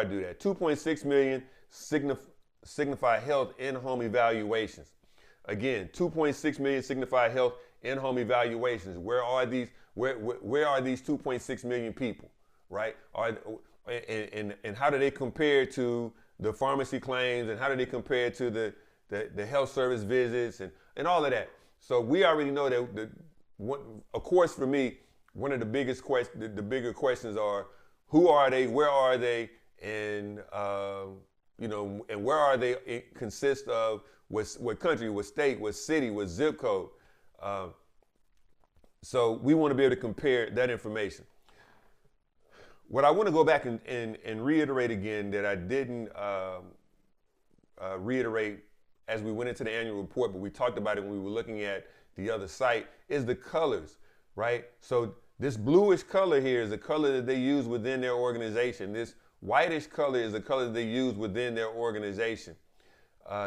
I do that. 2.6 million signify health in-home evaluations. Again, 2.6 million signify health in-home evaluations. Where are these? Where are these 2.6 million people? Right? And how do they compare to the pharmacy claims, and how do they compare to the health service visits and all of that? So we already know that of course, for me, one of the biggest the bigger questions are, who are they, where are they, and and where are they? It consists of what country, what state, what city, what zip code. So we want to be able to compare that information. What I want to go back and reiterate again that I didn't reiterate as we went into the annual report, but we talked about it when we were looking at the other site, is the colors, right? So this bluish color here is the color that they use within their organization. This whitish color is the color that they use within their organization.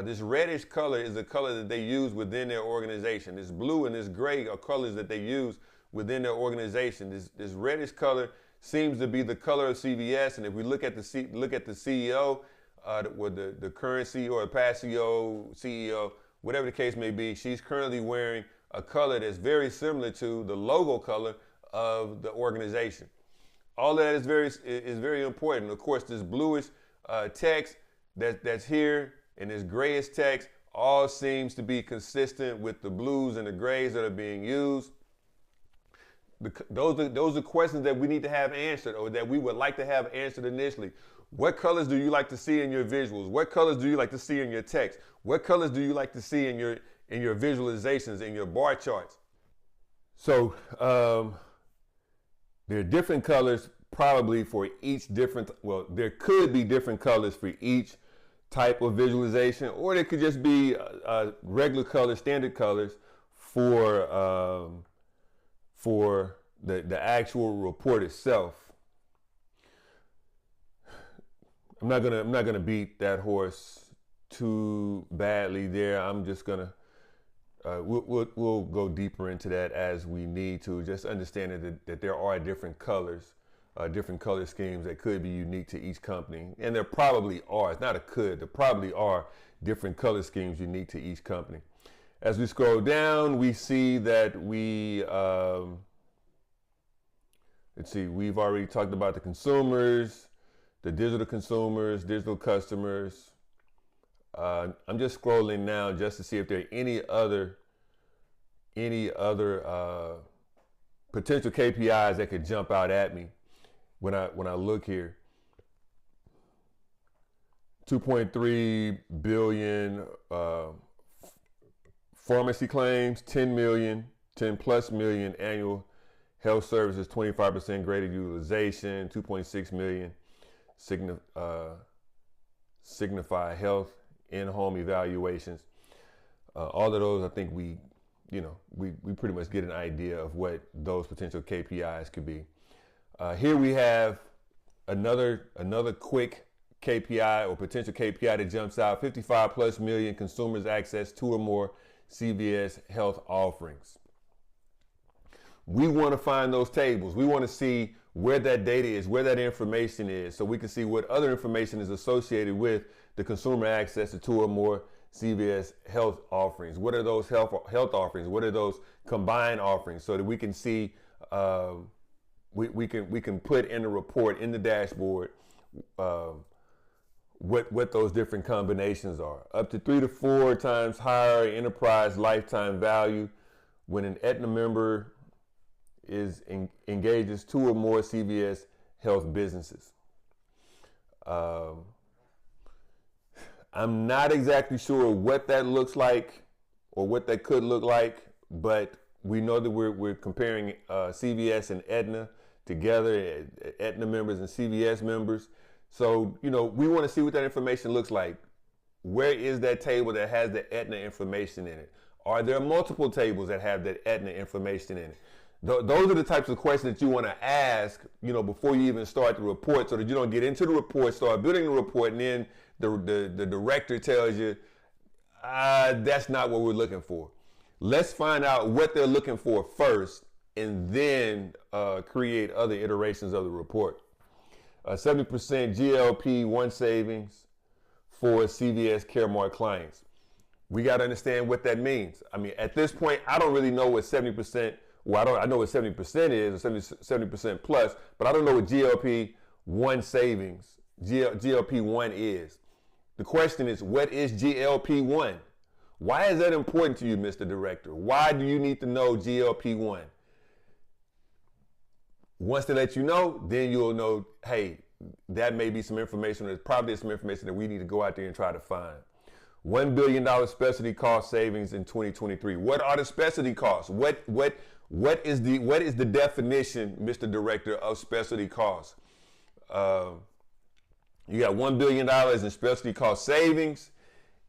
This reddish color is the color that they use within their organization. This blue and this gray are colors that they use within their organization. This reddish color seems to be the color of CVS, and if we look at the CEO, the current CEO or past CEO, whatever the case may be, she's currently wearing a color that's very similar to the logo color of the organization. All of that is very important. Of course, this bluish text that's here and this grayish text all seems to be consistent with the blues and the grays that are being used. Those are questions that we need to have answered, or that we would like to have answered initially. What colors do you like to see in your visuals? What colors do you like to see in your text? What colors do you like to see in your visualizations, in your bar charts? So there are different colors probably for each different, well, there could be different colors for each type of visualization, or there could just be regular colors, standard colors for the actual report itself. I'm not gonna beat that horse too badly there. I'm just gonna we'll go deeper into that as we need to. Just understanding that there are different colors, different color schemes that could be unique to each company, and there probably are. It's not a could. There probably are different color schemes unique to each company. As we scroll down, we see that let's see. We've already talked about the consumers, the digital consumers, digital customers. I'm just scrolling now just to see if there are any other potential KPIs that could jump out at me when I look here. 2.3 billion pharmacy claims, 10 plus million annual health services, 25% greater utilization, 2.6 million signify health in-home evaluations. All of those, I think we pretty much get an idea of what those potential KPIs could be. Here we have another quick KPI or potential KPI that jumps out: 55 plus million consumers access two or more CVS health offerings. We want to find those tables. We want to see where that data is, where that information is, so we can see what other information is associated with the consumer access to two or more CVS health offerings. What are those health offerings? What are those combined offerings? So that we can see, we can put in the report, in the dashboard, what those different combinations are. Up to 3 to 4 times higher enterprise lifetime value when an Aetna member engages two or more CVS health businesses. I'm not exactly sure what that looks like or what that could look like, but we know that we're comparing CVS and Aetna together, Aetna members and CVS members. So, we want to see what that information looks like. Where is that table that has the Aetna information in it? Are there multiple tables that have that Aetna information in it? Those are the types of questions that you want to ask, before you even start the report, so that you don't get into the report, start building the report, and then the director tells you, that's not what we're looking for. Let's find out what they're looking for first, and then create other iterations of the report. 70% GLP-1 savings for CVS Caremark clients. We got to understand what that means. I mean, at this point, I don't really know what 70%, well, I know what 70% is, or 70% plus, but I don't know what GLP-1 savings, GLP-1 is. The question is, what is GLP-1? Why is that important to you, Mr. Director? Why do you need to know GLP-1? Once they let you know, then you'll know, hey, that may be some information, there's probably some information that we need to go out there and try to find. $1 billion specialty cost savings in 2023. What are the specialty costs? What is the definition, Mr. Director, of specialty costs? You got $1 billion in specialty cost savings.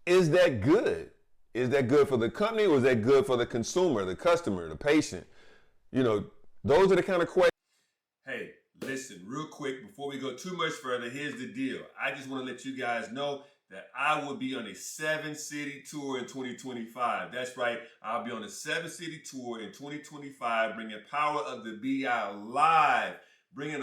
Is that good? Is that good for the company, or is that good for the consumer, the customer, the patient? You know, those are the kind of questions. Hey, listen, real quick, before we go too much further, here's the deal. I just want to let you guys know that I will be on a 7-city tour in 2025. That's right, I'll be on a 7-city tour in 2025, bringing Power of the BI live, bringing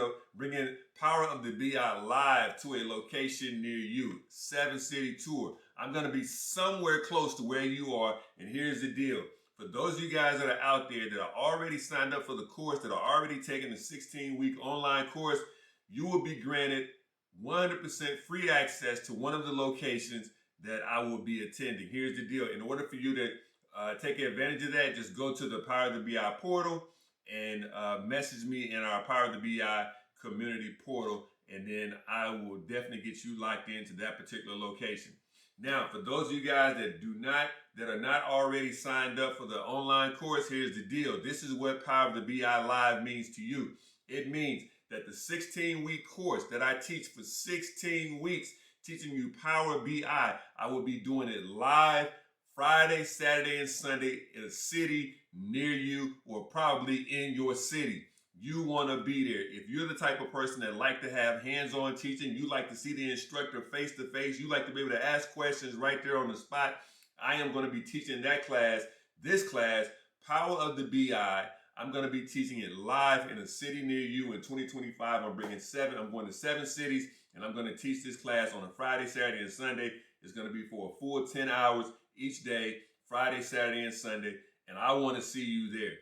Power of the BI live to a location near you. 7-city tour. I'm going to be somewhere close to where you are, and here's the deal. For those of you guys that are out there that are already signed up for the course, that are already taking the 16-week online course, you will be granted 100% free access to one of the locations that I will be attending. Here's the deal. In order for you to take advantage of that, just go to the Power of the BI portal and message me in our Power of the BI community portal, and then I will definitely get you locked into that particular location. Now, for those of you guys that are not already signed up for the online course, here's the deal. This is what Power of the BI Live means to you. It means that the 16-week course that I teach for 16 weeks, teaching you Power BI, I will be doing it live Friday, Saturday, and Sunday in a city near you, or probably in your city. You want to be there. If you're the type of person that like to have hands-on teaching, you like to see the instructor face-to-face, you like to be able to ask questions right there on the spot, I am going to be teaching that class, this class, Power of the BI. I'm going to be teaching it live in a city near you in 2025. I'm going to 7 cities, and I'm going to teach this class on a Friday, Saturday, and Sunday. It's going to be for a full 10 hours each day, Friday, Saturday, and Sunday, and I want to see you there.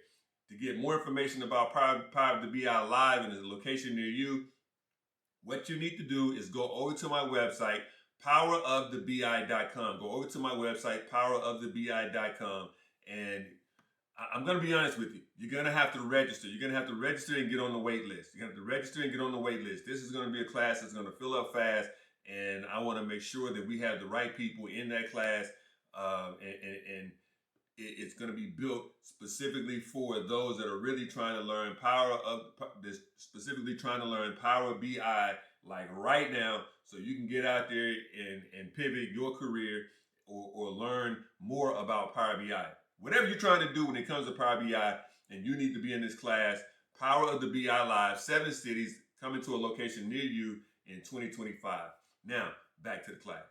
To get more information about Power of the BI Live and the location near you, what you need to do is go over to my website, powerofthebi.com. Go over to my website, powerofthebi.com, and I'm going to be honest with you. You're going to have to register. You're going to have to register and get on the wait list. You're going to have to register and get on the wait list. This is going to be a class that's going to fill up fast, and I want to make sure that we have the right people in that class, and it's going to be built specifically for those that are really trying to learn Power BI, like right now, so you can get out there and pivot your career or learn more about Power BI. Whatever you're trying to do when it comes to Power BI, and you need to be in this class, Power of the BI Live, 7 cities, coming to a location near you in 2025. Now, back to the class.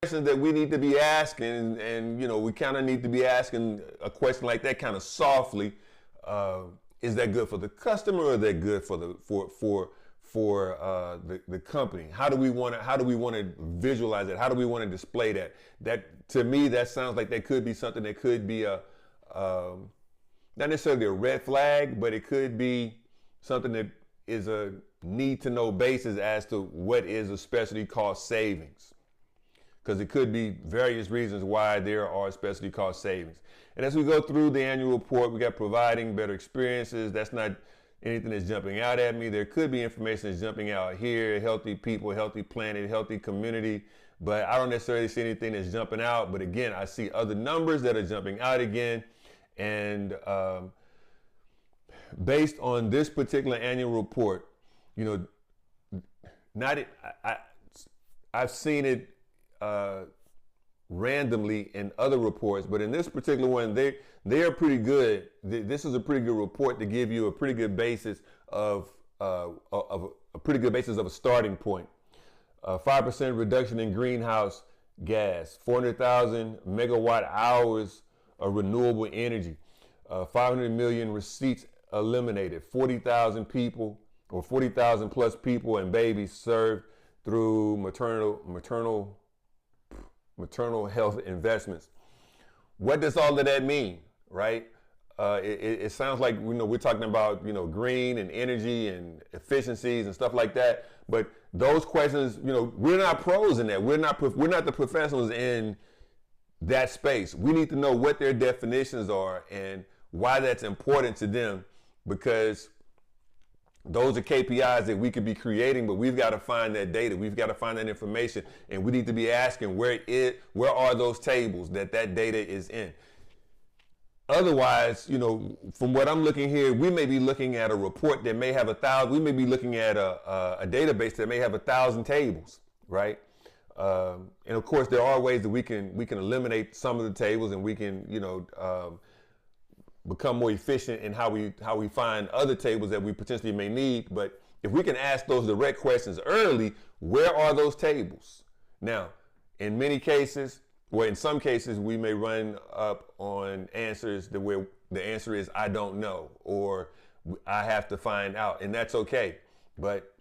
Questions that we need to be asking, and you know, we kind of need to be asking a question like that kind of softly. Is that good for the customer, or is that good for the company? How do we want to visualize it? How do we want to display that? That, to me, that sounds like that could be something that could be a not necessarily a red flag, but it could be something that is a need to know basis as to what is a specialty cost savings. Because it could be various reasons why there are specialty cost savings. And as we go through the annual report, we got providing better experiences. That's not anything that's jumping out at me. There could be information that's jumping out here, healthy people, healthy planet, healthy community, but I don't necessarily see anything that's jumping out. But again, I see other numbers that are jumping out again. And based on this particular annual report, you know, I've seen it randomly in other reports, but in this particular one, they are pretty good. This is a pretty good report to give you a pretty good basis of a starting point. 5% reduction in greenhouse gas, 400,000 megawatt hours of renewable energy, 500 million receipts eliminated, 40,000 people or 40,000 plus people and babies served through maternal health investments. What does all of that mean, right? It sounds like we're talking about green and energy and efficiencies and stuff like that. But those questions, we're not pros in that. We're not the professionals in that space. We need to know what their definitions are and why that's important to them, because those are KPIs that we could be creating, but we've got to find that data. We've got to find that information, and we need to be asking where are those tables that data is in. Otherwise, from what I'm looking here, we may be looking at a report that may have 1,000. We may be looking at a database that may have 1,000 tables, right? And of course, there are ways that we can eliminate some of the tables, and we can become more efficient in how we find other tables that we potentially may need. But if we can ask those direct questions early, where are those tables? Now, in many cases, well, in some cases, we may run up on answers where the answer is, I don't know, or I have to find out, and that's okay. But,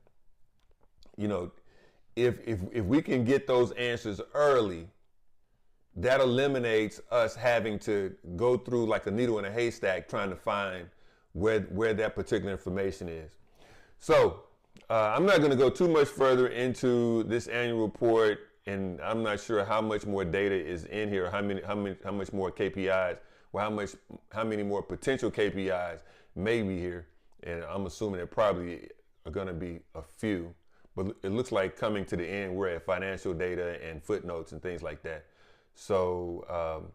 if we can get those answers early, that eliminates us having to go through like a needle in a haystack trying to find where that particular information is. So I'm not going to go too much further into this annual report, and I'm not sure how much more data is in here, how much more KPIs, or how many more potential KPIs may be here. And I'm assuming there probably are going to be a few, but it looks like coming to the end, we're at financial data and footnotes and things like that. So,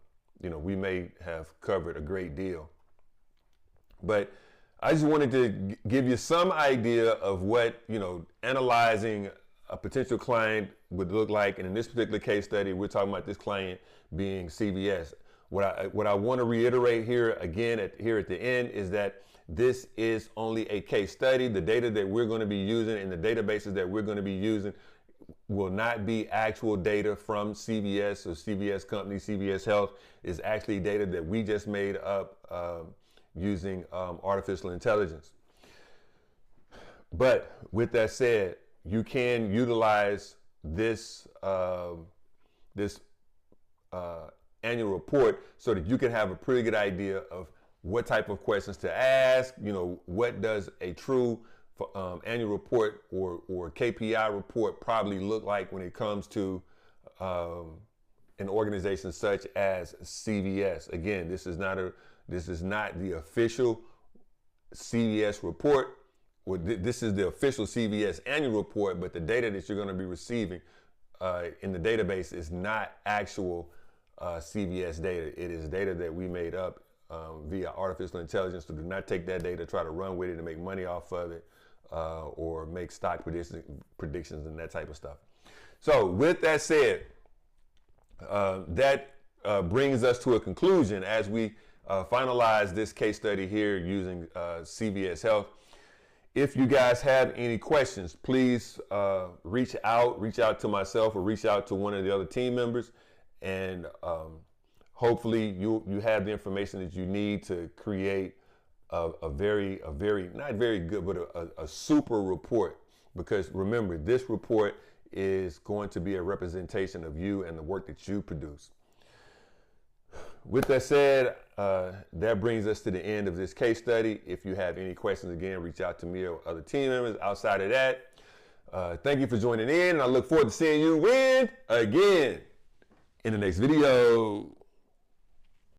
we may have covered a great deal, but I just wanted to give you some idea of what, analyzing a potential client would look like. And in this particular case study, we're talking about this client being CVS. What I want to reiterate here again here at the end is that this is only a case study. The data that we're going to be using and the databases that we're going to be using will not be actual data from CVS or CVS Company. CVS Health is actually data that we just made up using artificial intelligence. But with that said, you can utilize this annual report so that you can have a pretty good idea of what type of questions to ask. What does a true annual report or KPI report probably look like when it comes to an organization such as CVS. Again, this is not the official CVS report. This is the official CVS annual report, but the data that you're going to be receiving in the database is not actual CVS data. It is data that we made up via artificial intelligence. So do not take that data, try to run with it and make money off of it, or make stock predictions and that type of stuff. So with that said, that brings us to a conclusion as we finalize this case study here using CVS Health. If you guys have any questions, please reach out to myself or reach out to one of the other team members, and hopefully you have the information that you need to create a very not very good, but a super report. Because remember, this report is going to be a representation of you and the work that you produce. With that said, that brings us to the end of this case study. If you have any questions, again, reach out to me or other team members. Outside of that, thank you for joining in, and I look forward to seeing you again in the next video.